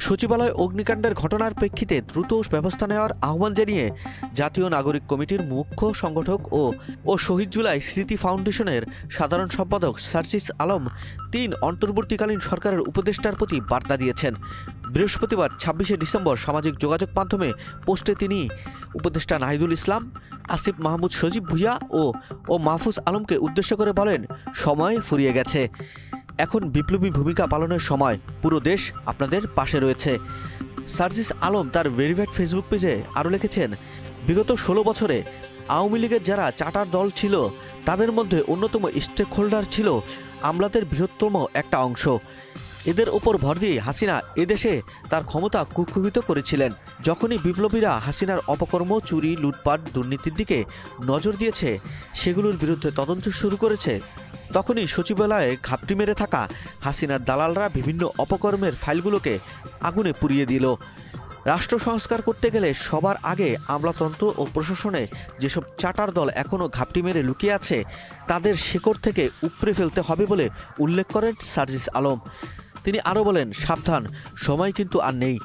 সচিবালয় অগ্নিকাণ্ডের ঘটনার প্রেক্ষিতে দ্রুত ব্যবস্থা নেওয়ার আহ্বান জানিয়ে জাতীয় নাগরিক কমিটির মুখ্য সংগঠক ও শহীদ জুলাই স্মৃতি ফাউন্ডেশনের সাধারণ সম্পাদক সার্জিস আলম ৩ অন্তর্বর্তীকালীন সরকারের উপদেষ্টার প্রতি বার্তা দিয়েছেন। বৃহস্পতিবার ২৬শে ডিসেম্বর সামাজিক যোগাযোগ মাধ্যমে পোস্টে তিনি উপদেষ্টা নাহিদুল ইসলাম, আসিফ মাহমুদ সজীব ভুঁইয়া ও মাহফুজ আলমকে উদ্দেশ্য করে বলেন, সময় ফুরিয়ে গেছে, এখন বিপ্লবী ভূমিকা পালনের সময়, পুরো দেশ আপনাদের পাশে রয়েছে। সার্জিস আলম তার ভেরিফাইড ফেসবুক পেজে আরও লিখেছেন, বিগত ১৬ বছরে আওয়ামী লীগের যারা চার্টার দল ছিল তাদের মধ্যে অন্যতম স্টেক হোল্ডার ছিল আমলাদের বৃহত্তম একটা অংশ। এদের ওপর ভর দিয়ে হাসিনা এদেশে তার ক্ষমতা কুক্ষিগত করেছিলেন। যখনই বিপ্লবীরা হাসিনার অপকর্ম, চুরি, লুটপাট, দুর্নীতির দিকে নজর দিয়েছে, সেগুলোর বিরুদ্ধে তদন্ত শুরু করেছে, তখনই সচিবালয়ে ঘাপটি মেরে থাকা হাসিনার দালালরা বিভিন্ন অপকর্মের ফাইলগুলোকে আগুনে পুড়িয়ে দিল। রাষ্ট্র সংস্কার করতে গেলে সবার আগে আমলাতন্ত্র ও প্রশাসনে যেসব চার্টার দল এখনও ঘাপটি মেরে লুকিয়ে আছে তাদের শেকড় থেকে উপড়ে ফেলতে হবে বলে উল্লেখ করেন সার্জিস আলম। তিনি আরও বলেন, সাবধান, সময় কিন্তু আর নেই।